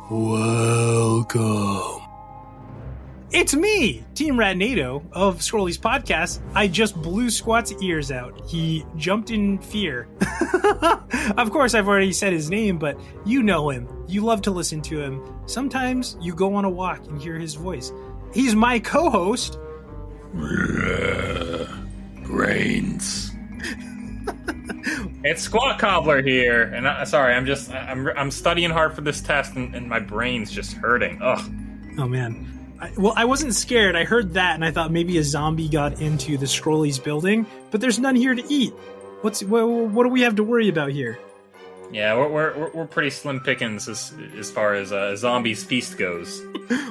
Welcome. It's me, Team Radnado of Scrollies podcast. I just blew Sqat's ears out. He jumped in fear. Of course, I've already said his name, but you know him. You love to listen to him. Sometimes you go on a walk and hear his voice. He's my co-host. Brains. It's Sqat Cobbler here, and I'm studying hard for this test, and my brain's just hurting. Ugh. Oh man. I wasn't scared. I heard that, and I thought maybe a zombie got into the Scrollies building, but there's none here to eat. What do we have to worry about here? Yeah, we're pretty slim pickings as far as zombies feast goes.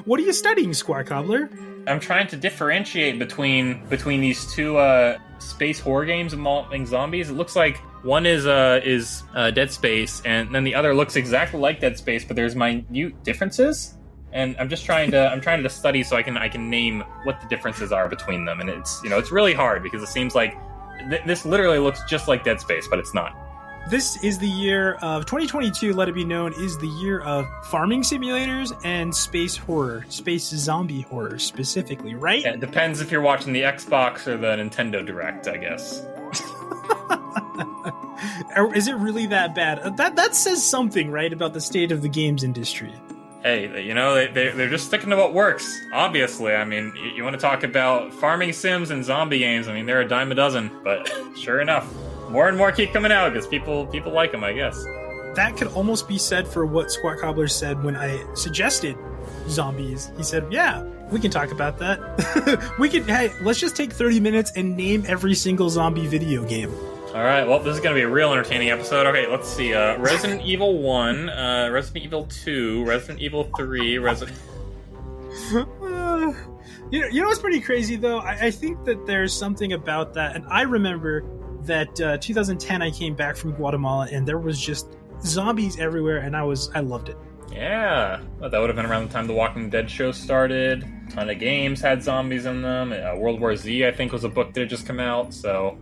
What are you studying, Sqat Cobbler? I'm trying to differentiate between these two space horror games involving zombies. It looks like one is Dead Space, and then the other looks exactly like Dead Space, but there's minute differences. And I'm trying to study so I can name what the differences are between them, and it's really hard because it seems like this literally looks just like Dead Space, but it's not. This is the year of 2022. Let it be known is the year of farming simulators and space horror, space zombie horror specifically, right? Yeah, it depends if you're watching the Xbox or the Nintendo Direct, I guess. Is it really that bad? That says something, right, about the state of the games industry. Hey, they're just sticking to what works, obviously. I mean, you want to talk about farming sims and zombie games, I mean, they're a dime a dozen, but sure enough, more and more keep coming out because people like them, I guess. That could almost be said for what Sqat Cobbler said when I suggested zombies. He said, yeah, we can talk about that. Hey, let's just take 30 minutes and name every single zombie video game. All right, well, this is going to be a real entertaining episode. Okay, let's see. Resident Evil 1, Resident Evil 2, Resident Evil 3, You know what's pretty crazy, though? I think that there's something about that. And I remember that 2010 I came back from Guatemala, and there was just zombies everywhere, and I loved it. Yeah, well, that would have been around the time the Walking Dead show started. A ton of games had zombies in them. World War Z, I think, was a book that had just come out, so...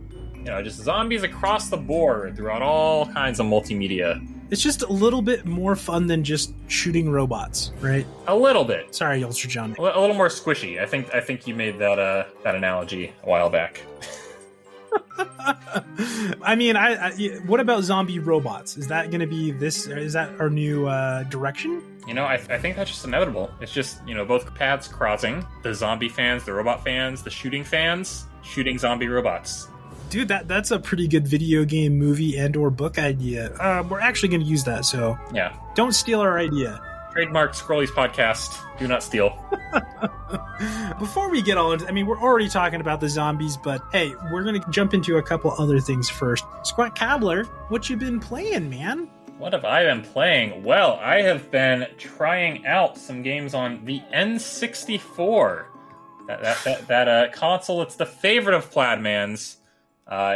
just zombies across the board throughout all kinds of multimedia. It's just a little bit more fun than just shooting robots, right? A little bit. Sorry, Ultra John. A little more squishy. I think you made that analogy a while back. I mean, what about zombie robots? Is that going to be this? Is that our new direction? I think that's just inevitable. It's just, both paths crossing. The zombie fans, the robot fans, the shooting fans, shooting zombie robots. Dude, that's a pretty good video game, movie, and or book idea. We're actually going to use that, so yeah, don't steal our idea. Trademark Scrollies podcast. Do not steal. Before we get all into, we're already talking about the zombies, but hey, we're going to jump into a couple other things first. Sqat Cobbler, what you been playing, man? What have I been playing? Well, I have been trying out some games on the N64. That console, it's the favorite of Plaidman's.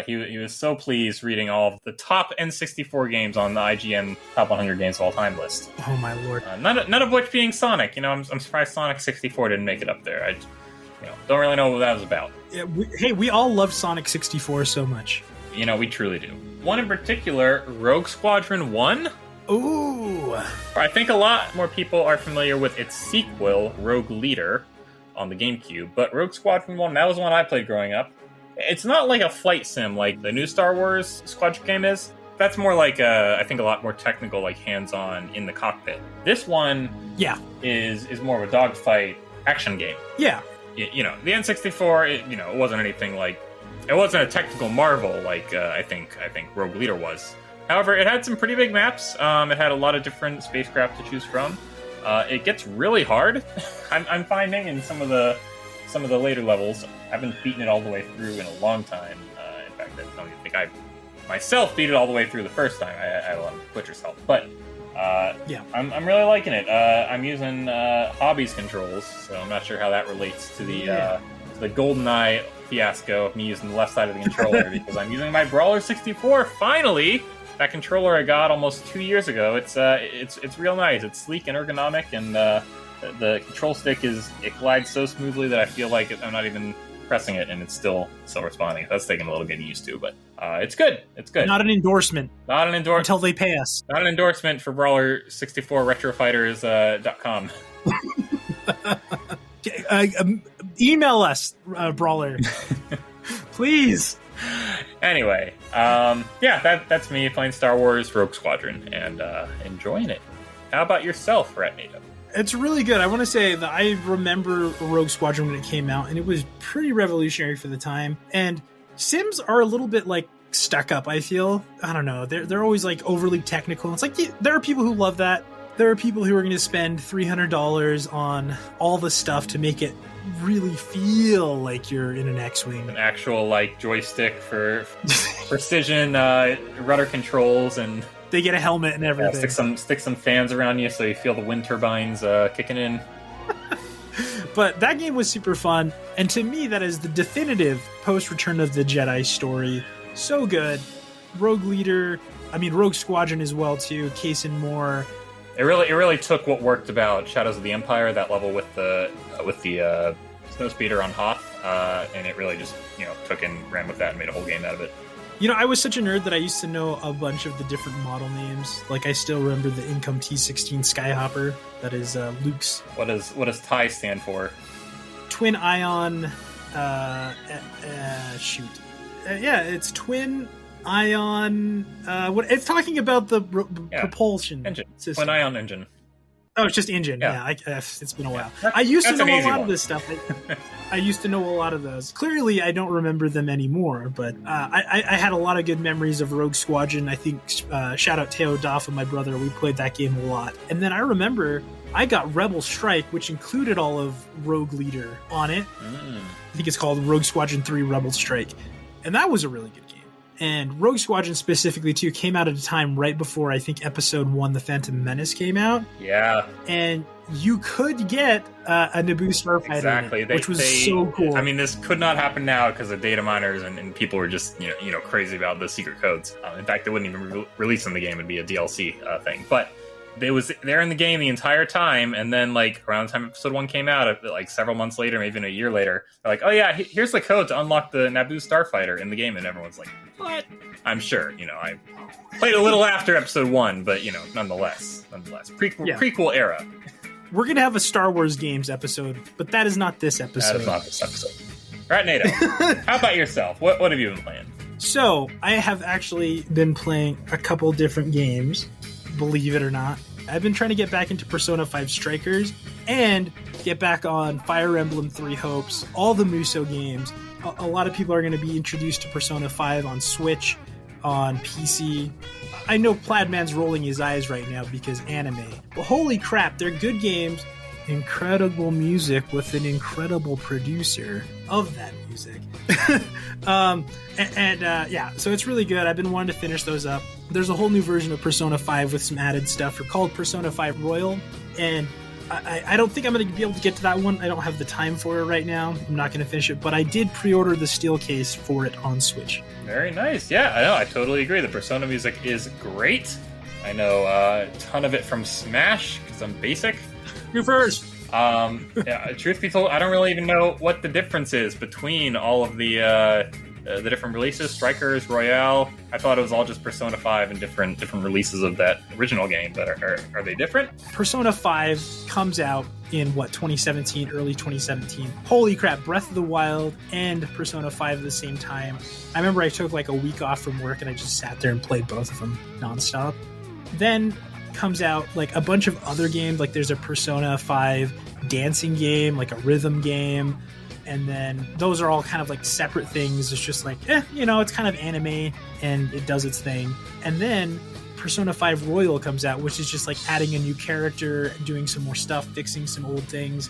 He was so pleased reading all of the top N64 games on the IGN Top 100 Games of All Time list. Oh my lord! None of which being Sonic. I'm surprised Sonic 64 didn't make it up there. I don't really know what that was about. Yeah, we all love Sonic 64 so much. We truly do. One in particular, Rogue Squadron 1. Ooh! I think a lot more people are familiar with its sequel, Rogue Leader, on the GameCube. But Rogue Squadron 1, that was one I played growing up. It's not like a flight sim like the new Star Wars Squadron game is. That's more like I think a lot more technical, like hands-on in the cockpit. This one, is more of a dogfight action game. Yeah, the N64, it wasn't anything like, it wasn't a technical marvel like I think Rogue Leader was. However, it had some pretty big maps. It had a lot of different spacecraft to choose from. It gets really hard. I'm finding in some of the later levels. I haven't beaten it all the way through in a long time. In fact, I don't even think I myself beat it all the way through the first time. I had a lot of Twitcher's help. But I'm really liking it. I'm using hobbies controls, so I'm not sure how that relates to the GoldenEye fiasco of me using the left side of the controller because I'm using my Brawler 64 finally. That controller I got almost 2 years ago. It's real nice. It's sleek and ergonomic, and the control stick it glides so smoothly that I feel like I'm not even pressing it and it's still responding. That's taking a little getting used to, but it's good. It's good. Not an endorsement. Not an endorsement. Until they pay us. Not an endorsement for Brawler64RetroFighters.com. Email us, Brawler. Please. Anyway, that's me playing Star Wars Rogue Squadron and enjoying it. How about yourself, Ratnado? It's really good. I want to say that I remember Rogue Squadron when it came out, and it was pretty revolutionary for the time. And Sims are a little bit like stuck up, I feel. I don't know. They're always like overly technical. It's like there are people who love that. There are people who are going to spend $300 on all the stuff to make it really feel like you're in an X-Wing. An actual like joystick for precision rudder controls, and they get a helmet and everything. Stick some fans around you so you feel the wind turbines kicking in. But that game was super fun, and to me that is the definitive post-Return of the Jedi story. So good. Rogue Squadron as well too. Case in more. It really took what worked about Shadows of the Empire, that level with the snowspeeder on Hoth, and it really just took and ran with that and made a whole game out of it. I was such a nerd that I used to know a bunch of the different model names. Like I still remember the Income T16 Skyhopper. That is Luke's. What does TIE stand for? Twin Ion. It's Twin Ion. What it's talking about the propulsion engine system. Twin Ion engine. Oh, it's just engine. Yeah, it's been a while. Yeah. I used to know a lot of this stuff. I used to know a lot of those. Clearly, I don't remember them anymore, but I had a lot of good memories of Rogue Squadron. I think, shout out Teo Doff and my brother, we played that game a lot. And then I remember I got Rebel Strike, which included all of Rogue Leader on it. I think it's called Rogue Squadron 3 Rebel Strike. And that was a really good game. And Rogue Squadron specifically, too, came out at a time right before, I think, Episode 1, The Phantom Menace, came out. Yeah. And you could get a Naboo Starfighter, which was so cool. I mean, this could not happen now because of data miners and people were just, crazy about the secret codes. In fact, they wouldn't even release in the game. It'd be a DLC thing. But it was there in the game the entire time, and then like around the time Episode 1 came out, like several months later, maybe even a year later, they're like, oh yeah, here's the code to unlock the Naboo Starfighter in the game, and everyone's like, what? I'm sure, I played a little after Episode 1, but nonetheless, prequel era. We're gonna have a Star Wars games episode, but that is not this episode. That is not this episode. Right, Nato, how about yourself? What have you been playing? So I have actually been playing a couple different games, believe it or not. I've been trying to get back into Persona 5 Strikers and get back on Fire Emblem 3 Hopes, all the Muso games. A lot of people are going to be introduced to Persona 5 on Switch, on PC. I know Plaidman's rolling his eyes right now because anime. But holy crap, they're good games. Incredible music with an incredible producer of that music. So it's really good. I've been wanting to finish those up. There's a whole new version of Persona 5 with some added stuff. They're called Persona 5 Royal, and I don't think I'm going to be able to get to that one. I don't have the time for it right now. I'm not going to finish it, but I did pre-order the steel case for it on Switch. Very nice. Yeah, I know. I totally agree. The Persona music is great. I know a ton of it from Smash, because I'm basic. You first. Truth be told, I don't really even know what the difference is between all of the different releases. Strikers, Royale. I thought it was all just Persona 5 and different releases of that original game. But are they different? Persona 5 comes out in 2017, early 2017. Holy crap! Breath of the Wild and Persona 5 at the same time. I remember I took like a week off from work and I just sat there and played both of them nonstop. Then comes out like a bunch of other games, like there's a Persona 5 dancing game, like a rhythm game, and then those are all kind of like separate things. It's just like it's kind of anime and it does its thing. And then Persona 5 Royal comes out, which is just like adding a new character, doing some more stuff, fixing some old things.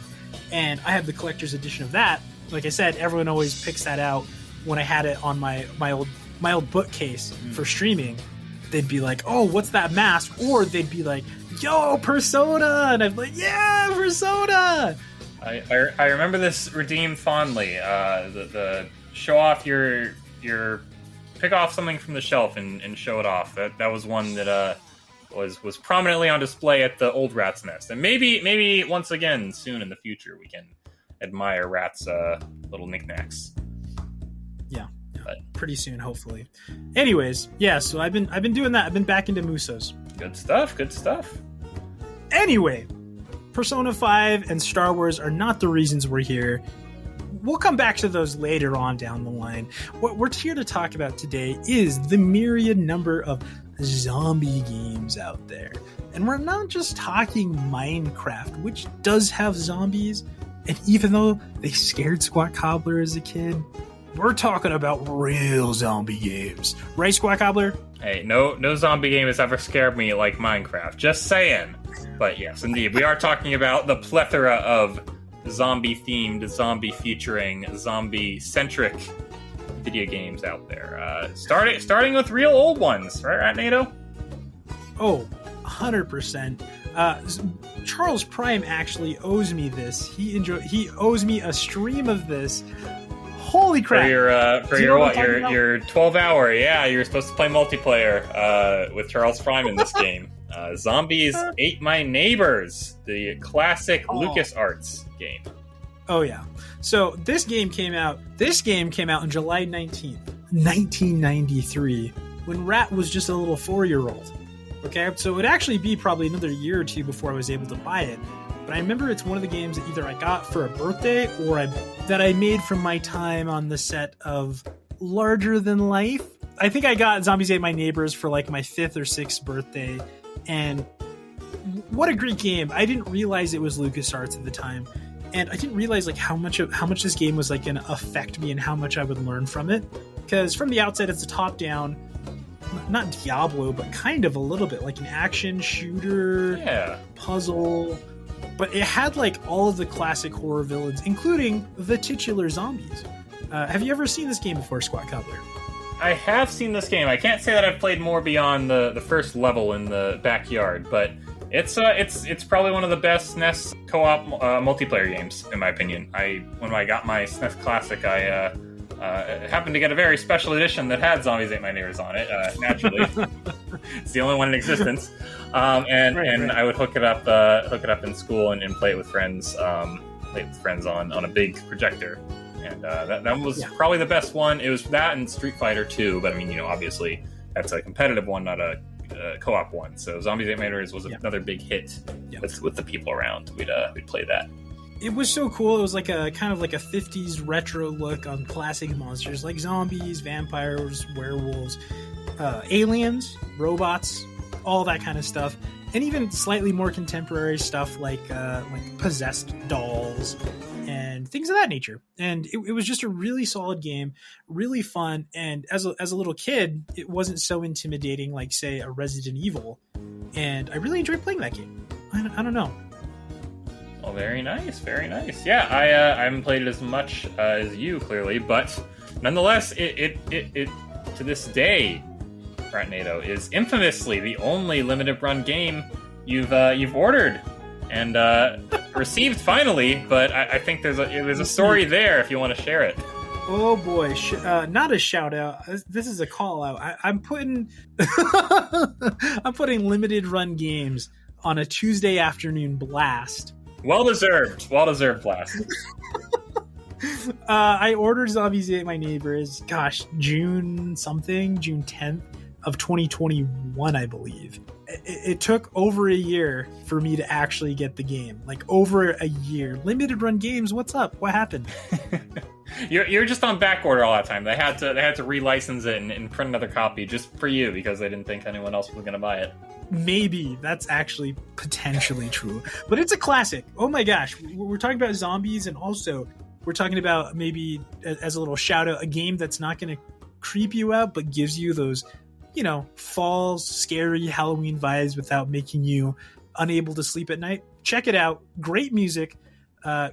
And I have the collector's edition of that. Like I said, everyone always picks that out when I had it on my old bookcase for streaming. They'd be like, oh, what's that mask? Or they'd be like, yo, Persona! And I'm like, yeah, Persona! I remember this redeem fondly. The show off your pick off something from the shelf and show it off. That was one that was prominently on display at the Old Rat's Nest. And maybe once again soon in the future we can admire Rat's little knickknacks. Yeah, But pretty soon, hopefully. Anyways, yeah. So I've been doing that. I've been back into Musos. Good stuff. Good stuff. Anyway, Persona 5 and Star Wars are not the reasons we're here. We'll come back to those later on down the line. What we're here to talk about today is the myriad number of zombie games out there. And we're not just talking Minecraft, which does have zombies, and even though they scared Sqat Cobbler as a kid, we're talking about real zombie games. Right, Sqat Cobbler? Hey, no zombie game has ever scared me like Minecraft. Just saying. But yes, indeed, we are talking about the plethora of zombie-themed, zombie-featuring, zombie-centric video games out there. Starting with real old ones, right, NATO? Oh, 100%. Charles Prime actually owes me this. He owes me a stream of this. Holy crap! For your 12-hour, yeah, you're supposed to play multiplayer with Charles Prime in this game. Zombies Ate My Neighbors, the classic LucasArts game. Oh yeah. So this game came out on July 19th, 1993, when Rat was just a little 4-year-old. Okay, so it would actually be probably another year or two before I was able to buy it. But I remember it's one of the games that either I got for a birthday or that I made from my time on the set of Larger Than Life. I think I got Zombies Ate My Neighbors for like my 5th or 6th birthday. And what a great game. I didn't realize it was LucasArts at the time. And I didn't realize like how much this game was like going to affect me and how much I would learn from it. Because from the outset, it's a top-down, not Diablo, but kind of a little bit like an action shooter, puzzle. But it had like all of the classic horror villains, including the titular zombies. Have you ever seen this game before, Sqat Cobbler? I have seen this game. I can't say that I've played more beyond the first level in the backyard, but it's probably one of the best SNES co-op multiplayer games, in my opinion. When I got my SNES Classic, I happened to get a very special edition that had Zombies Ate My Neighbors on it, naturally. It's the only one in existence. And I would hook it up in school and play it with friends. Play it with friends on a big projector. And that was probably the best one. It was that and Street Fighter 2, but I mean, obviously that's a competitive one, not a co-op one. So Zombies Ate My Neighbors was another big hit with the people around. We'd play that. It was so cool. It was like a kind of like a 50s retro look on classic monsters like zombies, vampires, werewolves, aliens, robots, all that kind of stuff. And even slightly more contemporary stuff like possessed dolls and things of that nature. And it was just a really solid game, really fun. And as a little kid, it wasn't so intimidating like, say, a Resident Evil. And I really enjoyed playing that game. I don't know. Well, very nice, very nice. Yeah, I haven't played it as much as you, clearly, but nonetheless, it to this day, NATO, is infamously the only limited run game you've ordered and received finally. But I think there's a story there if you want to share it. Oh boy, not a shout out. This is a call out. I'm putting I'm putting limited run games on a Tuesday afternoon blast. Well deserved blast. I ordered Zombies Ate My Neighbors, June 10th of 2021, I believe. It took over a year for me to actually get the game. Like over a year. Limited run games, what's up? What happened? You're just on back order all that time. They had to relicense it and print another copy just for you because they didn't think anyone else was going to buy it. Maybe that's actually potentially true, but it's a classic. Oh my gosh, we're talking about zombies, and also we're talking about, maybe as a little shout out, a game that's not going to creep you out but gives you those, fall scary Halloween vibes without making you unable to sleep at night. Check it out. Great music,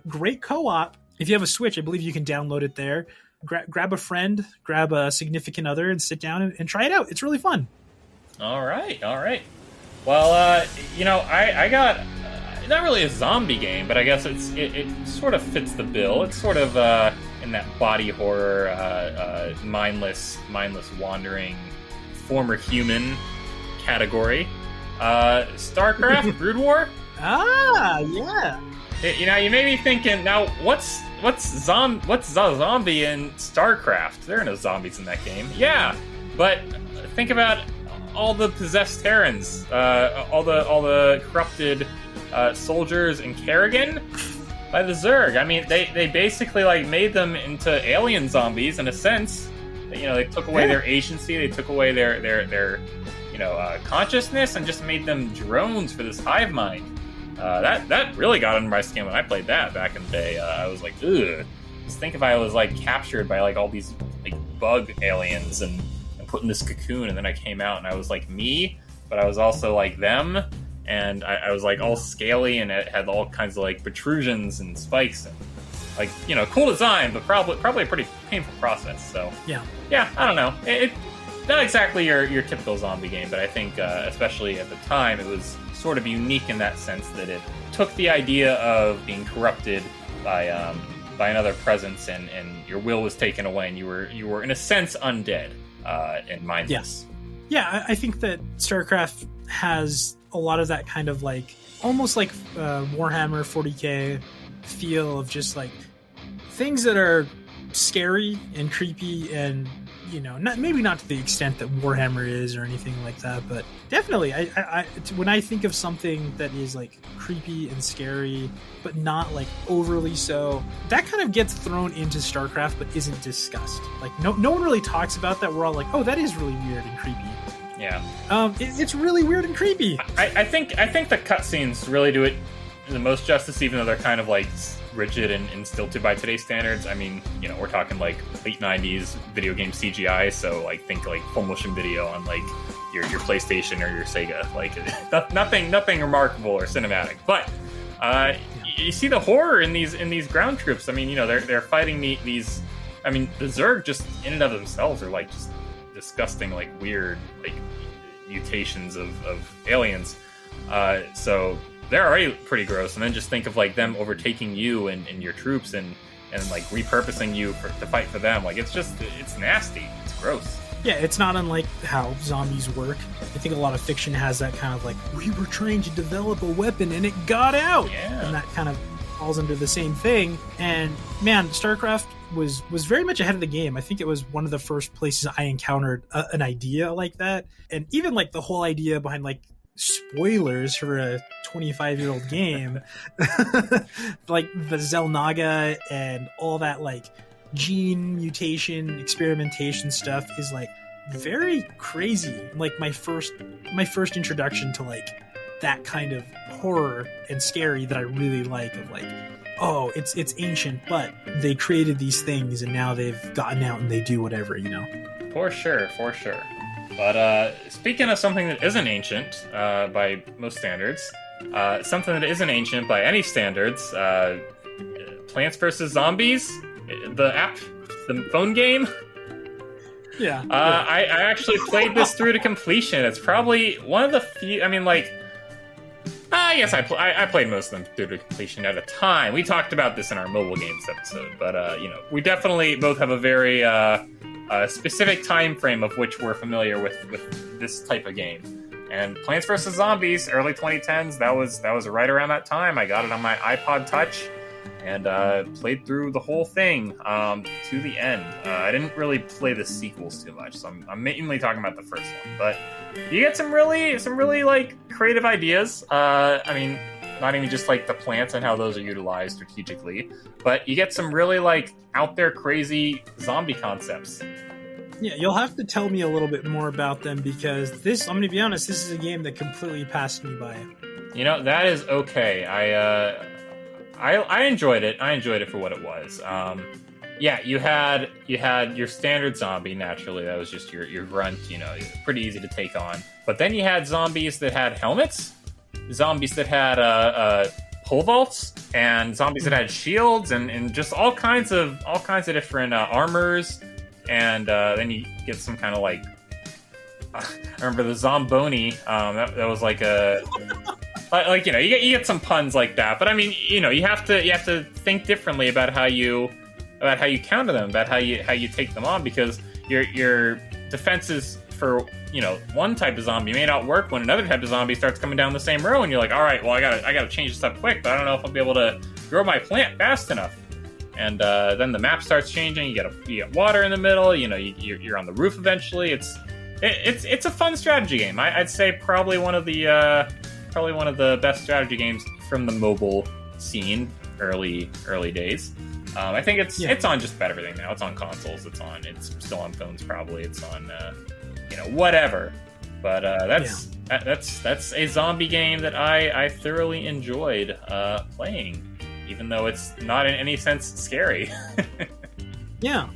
great co-op. If you have a Switch, I believe you can download it there. Grab a friend, grab a significant other, and sit down and try it out. It's really fun. All right. Well, I got not really a zombie game, but I guess it sort of fits the bill. It's sort of in that body horror, mindless wandering, former human category. StarCraft Brood War. Yeah. You know, you may be thinking, now, what's a zombie in StarCraft? There are no zombies in that game. Yeah, but think about all the possessed Terrans, all the corrupted soldiers in Kerrigan by the Zerg. I mean, they basically like made them into alien zombies in a sense. You know, they took away their agency, they took away their consciousness, and just made them drones for this hive mind. That really got under my skin when I played that back in the day. I was like, ugh. Just think if I was like captured by like all these like bug aliens and put in this cocoon, and then I came out and I was like me, but I was also like them, and I was like all scaly, and it had all kinds of like protrusions and spikes, and like, you know, cool design, but probably a pretty painful process. So yeah, I don't know. It not exactly your typical zombie game, but I think especially at the time it was sort of unique in that sense that it took the idea of being corrupted by another presence, and your will was taken away, and you were in a sense undead and mindless. Yeah, I think that StarCraft has a lot of that kind of like almost like Warhammer 40K feel of just like things that are scary and creepy, and you know, maybe not to the extent that Warhammer is or anything like that, but definitely I when I think of something that is like creepy and scary but not like overly so, that kind of gets thrown into StarCraft but isn't discussed. Like no one really talks about that. We're all like, oh, that is really weird and creepy. Yeah. It's really weird and creepy. I think the cutscenes really do it the most justice, even though they're kind of like rigid and stilted by today's standards. I mean, you know, we're talking like late 90s video game CGI, so like think like full motion video on like your PlayStation or your Sega. Like nothing remarkable or cinematic. But you see the horror in these ground troops. I mean, you know, they're fighting these. I mean, the Zerg just in and of themselves are like just disgusting, like weird, like mutations of aliens. So they're already pretty gross, and then just think of like them overtaking you and your troops and like repurposing you to fight for them. Like it's nasty. It's gross. Yeah, it's not unlike how zombies work. I think a lot of fiction has that kind of like, we were trying to develop a weapon and it got out. Yeah. And that kind of falls into the same thing. And man, StarCraft was very much ahead of the game. I think it was one of the first places I encountered an idea like that. And even like the whole idea behind like spoilers for a 25-year-old game, like the Xel'Naga and all that like gene mutation experimentation stuff is like very crazy. Like my first introduction to like that kind of horror and scary that I really like, of like, oh, it's ancient, but they created these things and now they've gotten out and they do whatever, you know. For sure. But speaking of something that isn't ancient by most standards, something that isn't ancient by any standards, Plants vs. Zombies, the phone game. Yeah. I actually played this through to completion. It's probably one of the few. I mean, like, yes, I played most of them through to completion at a time. We talked about this in our mobile games episode, but you know, we definitely both have a very specific time frame of which we're familiar with this type of game. And Plants vs. Zombies, early 2010s, that was right around that time. I got it on my iPod Touch and played through the whole thing to the end. I didn't really play the sequels too much, so I'm mainly talking about the first one. But you get some really like creative ideas. I mean, not even just like the plants and how those are utilized strategically, but you get some really like out there crazy zombie concepts. Yeah, you'll have to tell me a little bit more about them, because I'm going to be honest, this is a game that completely passed me by. You know, that is okay. I enjoyed it. I enjoyed it for what it was. Yeah, you had your standard zombie, naturally. That was just your grunt, you know, pretty easy to take on. But then you had zombies that had helmets, zombies that had pole vaults, and zombies that had shields, and just all kinds of different armors. And then you get some kind of like, I remember the Zomboni. That was like a like, you know, you get some puns like that. But I mean, you know, you have to think differently about how you counter them, about how you take them on, because your defenses for one type of zombie may not work when another type of zombie starts coming down the same row, and you're like, all right, well, I gotta change this up quick, but I don't know if I'll be able to grow my plant fast enough. And then the map starts changing. You get water in the middle. You're on the roof eventually. It's a fun strategy game. I'd say probably one of the best strategy games from the mobile scene, early days. I think it's on just about everything now. It's on consoles. It's still on phones. Probably it's on whatever. But that's a zombie game that I thoroughly enjoyed playing, even though it's not in any sense scary. Yeah.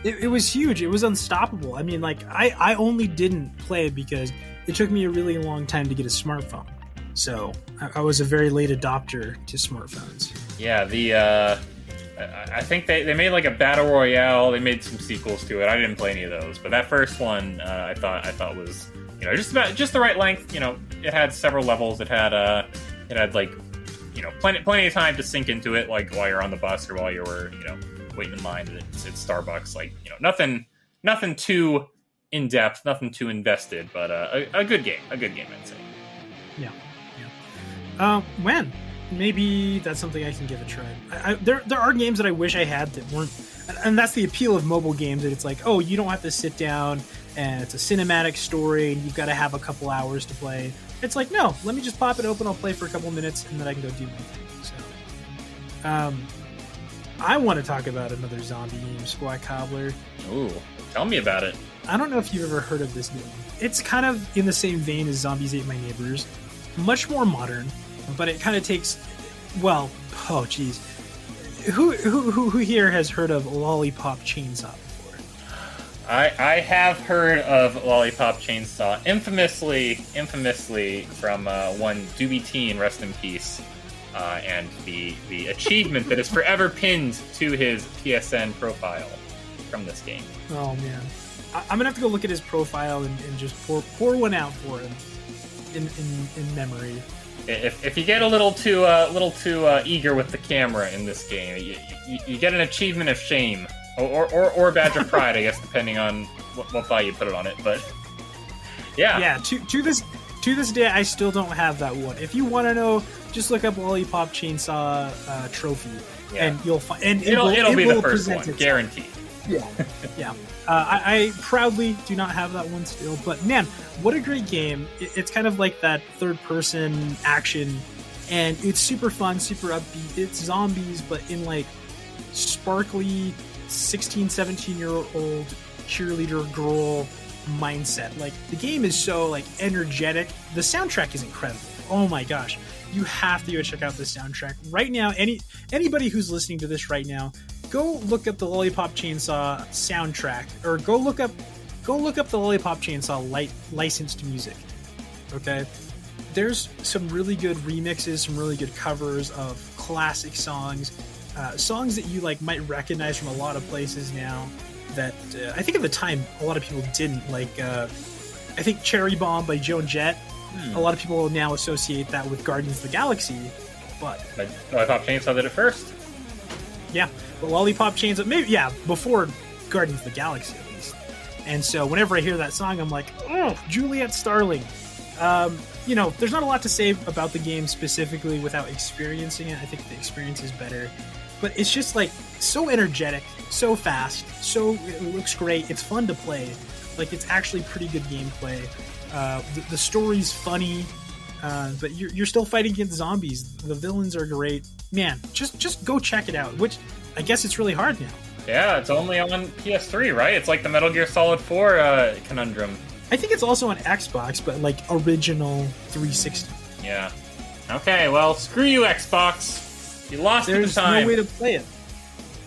It was huge. It was unstoppable. I mean, like, I only didn't play it because it took me a really long time to get a smartphone. So I was a very late adopter to smartphones. Yeah, I think they made like a battle royale. They made some sequels to it. I didn't play any of those, but that first one I thought was just the right length. It had several levels. It had like plenty of time to sink into it, like while you're on the bus or while you were waiting in line at Starbucks. Like nothing too in depth, nothing too invested, but a good game. I'd say. Yeah. When? Maybe that's something I can give a try. There are games that I wish I had that weren't, and that's the appeal of mobile games, that it's like, oh, you don't have to sit down and it's a cinematic story and you've got to have a couple hours to play. It's like, no, let me just pop it open, I'll play for a couple minutes, and then I can go do my thing. So, I want to talk about another zombie game, Sqat Cobbler. Ooh, tell me about it. I don't know if you've ever heard of this game. It's kind of in the same vein as Zombies Ate My Neighbors, much more modern. But it kind of takes, oh geez, who here has heard of Lollipop Chainsaw before? I have heard of Lollipop Chainsaw, infamously from one Doobie Teen, rest in peace, and the achievement that is forever pinned to his PSN profile from this game. Oh man, I'm gonna have to go look at his profile and just pour one out for him in memory. If you get a little too eager with the camera in this game, you get an achievement of shame, or badge of pride, I guess, depending on what value you put it on it. But yeah. To this day, I still don't have that one. If you want to know, just look up Lollipop Chainsaw trophy, and you'll find. And it'll be the first one, guaranteed. Yeah. I proudly do not have that one still, but man, what a great game. It's kind of like that third-person action, and it's super fun, super upbeat. It's zombies, but in like sparkly 16, 17-year-old cheerleader girl mindset. Like, the game is so like energetic. The soundtrack is incredible. Oh my gosh. You have to go check out the soundtrack. Right now, anybody who's listening to this right now, go look up the Lollipop Chainsaw soundtrack, or go look up the Lollipop Chainsaw licensed music. Okay, there's some really good remixes, some really good covers of classic songs, songs that you like might recognize from a lot of places now. That I think at the time a lot of people didn't like. I think "Cherry Bomb" by Joan Jett. A lot of people now associate that with Guardians of the Galaxy, but Lollipop Chainsaw did it first. Yeah, the Lollipop Chainsaw, maybe, before Guardians of the Galaxy at least. And so whenever I hear that song, I'm like, oh, Juliet Starling. There's not a lot to say about the game specifically without experiencing it. I think the experience is better. But it's just like so energetic, so fast, it looks great. It's fun to play. Like, it's actually pretty good gameplay. The story's funny, but you're still fighting against zombies. The villains are great. Man, just go check it out, which I guess it's really hard now. Yeah, it's only on PS3, right? It's like the Metal Gear Solid 4 conundrum. I think it's also on Xbox, but like original 360. Yeah. Okay, well, screw you, Xbox. You lost There's the time. There's no way to play it.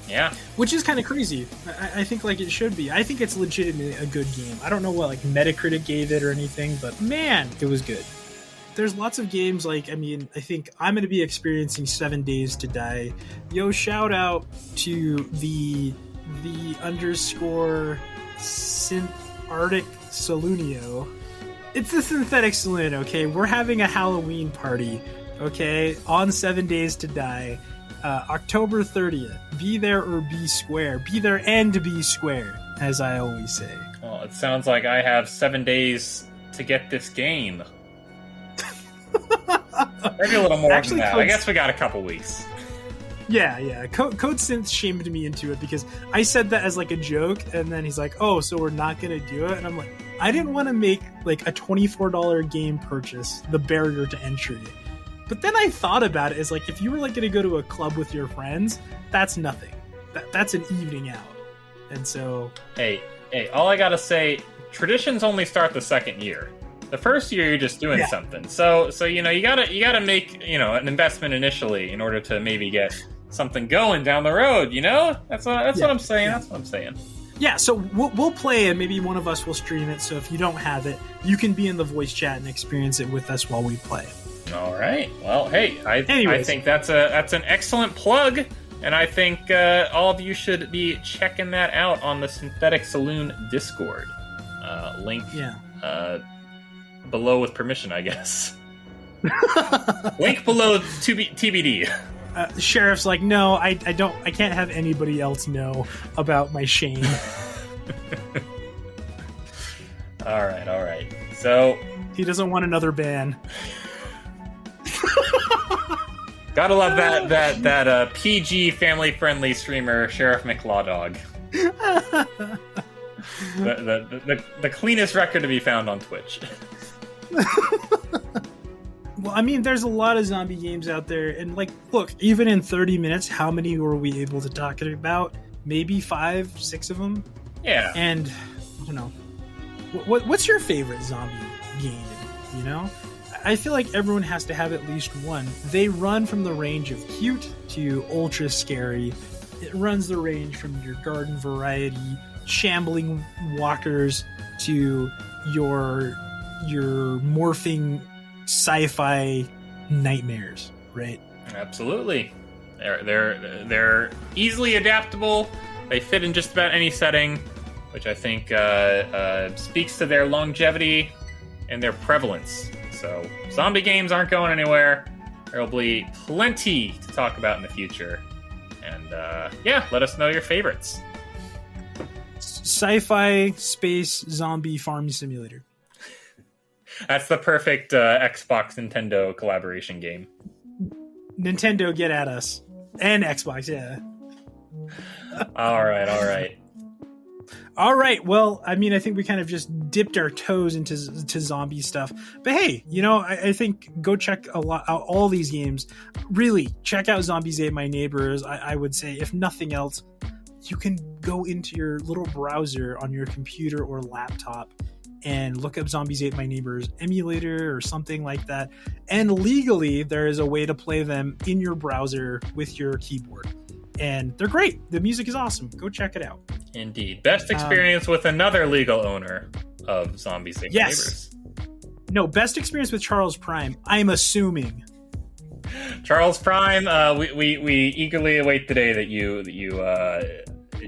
Yeah. Which is kind of crazy. I think like it should be. I think it's legitimately a good game. I don't know what like Metacritic gave it or anything, but man, it was good. There's lots of games I think I'm going to be experiencing 7 Days to Die. Yo, shout out to the _ synth Arctic Solunio. It's the synthetic saloon, okay? We're having a Halloween party, okay? On 7 Days to Die. October 30th. Be there or be square. Be there and be square, as I always say. Well, Well, it sounds like I have 7 days to get this game. Maybe a little more than that. I guess we got a couple weeks. Yeah. Code Synth shamed me into it because I said that as like a joke, and then he's like, "Oh, so we're not gonna do it?" And I'm like, I didn't want to make like a $24 game purchase the barrier to entry. But then I thought about it as like, if you were like gonna go to a club with your friends, that's nothing. That's an evening out. And so, hey, all I gotta say, traditions only start the second year. The first year you're just doing something. So you gotta make an investment initially in order to maybe get something going down the road. That's what I'm saying. That's what I'm saying. Yeah, so we'll play it. Maybe one of us will stream it. So if you don't have it, you can be in the voice chat and experience it with us while we play it. All right. Well, hey, I think that's an excellent plug. And I think all of you should be checking that out on the Synthetic Saloon Discord. Link below with permission, I guess. Link below TBD. The sheriff's like, no, I can't have anybody else know about my shame. All right. So he doesn't want another ban. Gotta love that PG family-friendly streamer, Sheriff McLawdog. the cleanest record to be found on Twitch. Well, I mean, there's a lot of zombie games out there, and like, look, even in 30 minutes, how many were we able to talk about? Maybe 5, 6 of them. Yeah. And I don't know, what's your favorite zombie game? I feel like everyone has to have at least one. They run from the range of cute to ultra scary. It runs the range from your garden variety, shambling walkers, to your morphing sci-fi nightmares, right? Absolutely. They're easily adaptable. They fit in just about any setting, which I think speaks to their longevity and their prevalence. So zombie games aren't going anywhere. There will be plenty to talk about in the future. And let us know your favorites. Sci-fi space zombie farm simulator. That's the perfect Xbox Nintendo collaboration game. Nintendo, get at us. And Xbox, yeah. All right. All right. Well, I mean, I think we kind of just dipped our toes into zombie stuff. But hey, I think go check out all these games. Really, check out Zombies Ate My Neighbors. I would say, if nothing else, you can go into your little browser on your computer or laptop and look up Zombies Ate My Neighbors emulator or something like that. And legally, there is a way to play them in your browser with your keyboard. And they're great. The music is awesome. Go check it out. Indeed. Best experience with another legal owner of Zombies Ate My Neighbors. No, best experience with Charles Prime, I'm assuming. Charles Prime, we eagerly await the day that you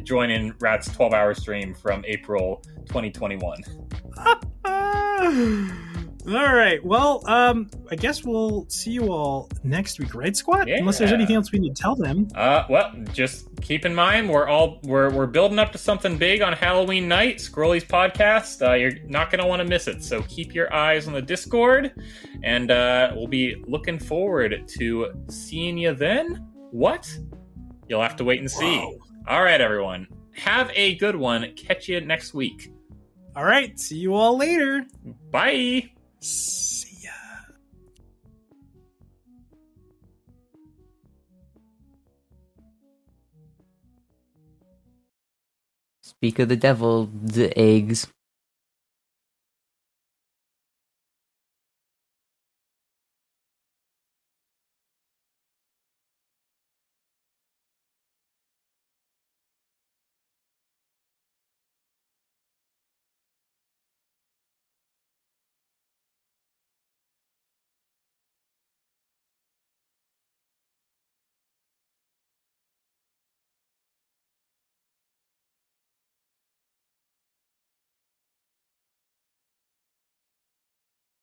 join in Rat's 12-hour stream from April 2021. All right. Well, I guess we'll see you all next week, right, Sqat? Yeah. Unless there's anything else we need to tell them. Well, just keep in mind we're building up to something big on Halloween night. Scrollies podcast. You're not going to want to miss it. So keep your eyes on the Discord, and we'll be looking forward to seeing you then. What? You'll have to wait and see. Whoa. All right, everyone. Have a good one. Catch you next week. All right. See you all later. Bye. See ya. Speak of the devil, the eggs.